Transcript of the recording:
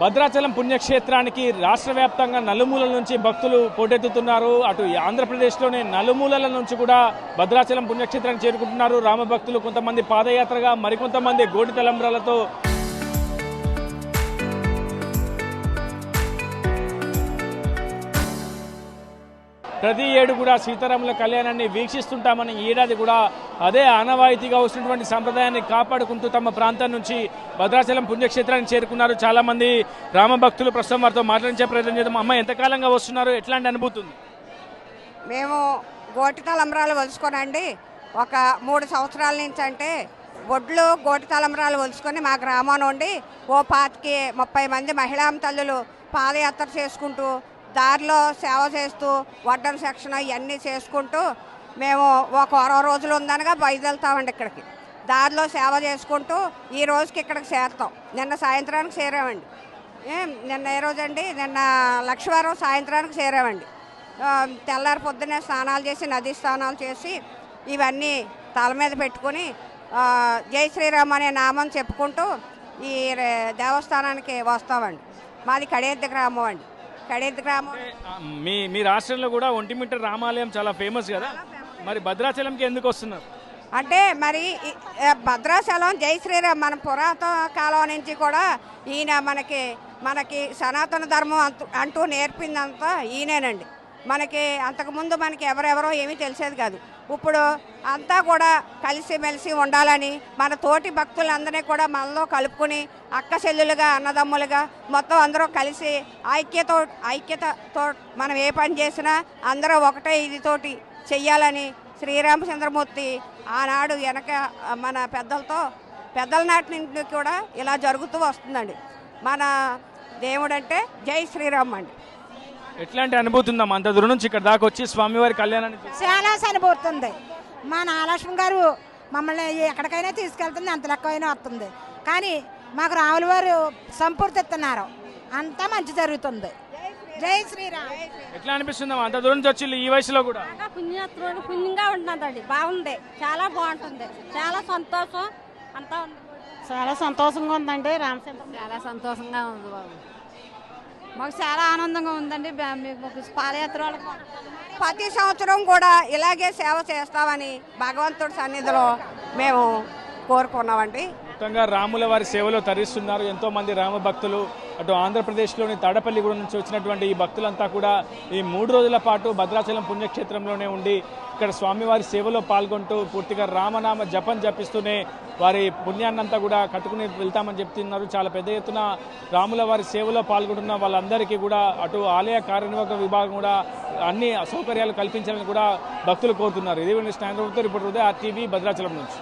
భద్రాచలం పుణ్యక్షేత్రానికి రాష్ట్ర వ్యాప్తంగా నలుమూలల నుంచి భక్తులు పోటెత్తుతున్నారు. అటు ఆంధ్రప్రదేశ్లోనే నలుమూలల నుంచి కూడా భద్రాచలం పుణ్యక్షేత్రానికి చేరుకుంటున్నారు రామభక్తులు. కొంతమంది పాదయాత్రగా, మరికొంతమంది గోటి తలంబ్రాలతో ప్రతి ఏడు కూడా సీతారాముల కళ్యాణాన్ని వీక్షిస్తుంటామని ఏడాది కూడా అదే ఆనవాయితీగా వస్తున్నటువంటి సంప్రదాయాన్ని కాపాడుకుంటూ తమ ప్రాంతం నుంచి భద్రాచలం పుణ్యక్షేత్రానికి చేరుకున్నారు చాలా మంది రామభక్తులు. ప్రస్తుతం వారితో మాట్లాడించే ప్రయత్నం చేద్దాం. అమ్మ, ఎంతకాలంగా వస్తున్నారు? ఎట్లాంటి అనుభూతి? మేము గోటి తలంబ్రాలు వలుసుకోనండి ఒక 3 సంవత్సరాల నుంచి. అంటే ఒడ్లు గోటి తలంబ్రాలు వలుసుకొని మా గ్రామం నుండి 25-30 మంది మహిళా తల్లులు పాదయాత్ర చేసుకుంటూ దారిలో సేవ చేస్తూ వడ్డన సెక్షన్ ఇవన్నీ చేసుకుంటూ మేము ఒక 20 రోజులు ఉందనగా బయలుదేరుతామండి. ఇక్కడికి దారిలో సేవ చేసుకుంటూ ఈ రోజుకి ఇక్కడికి చేరుతాం. నిన్న సాయంత్రానికి చేరామండి. నిన్న ఏ రోజండి? నిన్న లక్షవారం సాయంత్రానికి చేరామండి. తెల్లారి పొద్దున్నే స్నానాలు చేసి, నదీ స్నానాలు చేసి ఇవన్నీ తల మీద పెట్టుకుని జై శ్రీరామ్ అనే నామం చెప్పుకుంటూ ఈ దేవస్థానానికి వస్తామండి. మాది కడేద్ద గ్రామం అండి. కడేద్ద గ్రామం. మీ రాష్ట్రంలో కూడా ఒంటిమిట్ట రామాలయం చాలా ఫేమస్ కదా, మరి భద్రాచలంకి ఎందుకు వస్తున్నారు? అంటే మరి భద్రాచలం జై శ్రీరామ్ మన పురాతన కాలం నుంచి కూడా ఈయన మనకి సనాతన ధర్మం అంటూ నేర్పిందంతా ఈయనేనండి. మనకి అంతకుముందు మనకి ఎవరెవరో ఏమీ తెలిసేది కాదు. ఇప్పుడు అంతా కూడా కలిసిమెలిసి ఉండాలని మన తోటి భక్తులందరినీ కూడా మనలో కలుపుకుని అక్క చెల్లులుగా, అన్నదమ్ములుగా మొత్తం అందరూ కలిసి ఐక్యతతో మనం ఏ పని చేసినా అందరూ ఒకటే ఇదితోటి చెయ్యాలని శ్రీరామచంద్రమూర్తి ఆనాడు వెనక మన పెద్దల నాటి నుంచి కూడా ఇలా జరుగుతూ వస్తుందండి. మన దేవుడంటే జై శ్రీరామ్ అండి. ఎట్లాంటి అనుభూతి ఉందమ్మా అంత దూరం నుంచి ఇక్కడ దాకా వచ్చి స్వామివారి కళ్యాణాన్ని? చాలా అనుభూతి ఉంది. మా నాగలక్ష్మి గారు మమ్మల్ని ఎక్కడికైనా తీసుకెళ్తుంది, అంత లెక్కైనా వస్తుంది. కానీ మాకు రాముల వారు సంపూర్తిస్తున్నారు, అంతా మంచి జరుగుతుంది. జై శ్రీరామ్. ఎట్లా అనిపిస్తుందమ్మా అంత దూరం నుంచి వచ్చి ఈ వయసులో కూడా? పుణ్యంగా ఉంటుందండి, బాగుంది, చాలా బాగుంటుంది, చాలా సంతోషం అంతా ఉంది. చాలా సంతోషంగా ఉందండి. రామచంద్ర చాలా సంతోషంగా ఉంది బాబు, మాకు చాలా ఆనందంగా ఉందండి. పాదయాత్ర ప్రతి సంవత్సరం కూడా ఇలాగే సేవ చేస్తామని భగవంతుడి సన్నిధిలో మేము కోరుకున్నామండి. మొత్తంగా రాముల వారి సేవలో తరిస్తున్నారు ఎంతో మంది రామ భక్తులు. అటు ఆంధ్రప్రదేశ్లోని తాడపల్లిగూడెం నుంచి వచ్చినటువంటి ఈ భక్తులంతా కూడా ఈ 3 రోజుల పాటు భద్రాచలం పుణ్యక్షేత్రంలోనే ఉండి ఇక్కడ స్వామివారి సేవలో పాల్గొంటూ పూర్తిగా రామనామ జపం జపిస్తూనే వారి పుణ్యాన్నంతా కూడా కట్టుకుని వెళ్తామని చెప్తున్నారు. చాలా పెద్ద ఎత్తున రాముల వారి సేవలో పాల్గొంటున్న వాళ్ళందరికీ కూడా అటు ఆలయ కార్యనిర్వాహక విభాగం కూడా అన్ని సౌకర్యాలు కల్పించాలని కూడా భక్తులు కోరుతున్నారు. ఇది stand reporter Uday, RTV, Bhadrachalam నుంచి.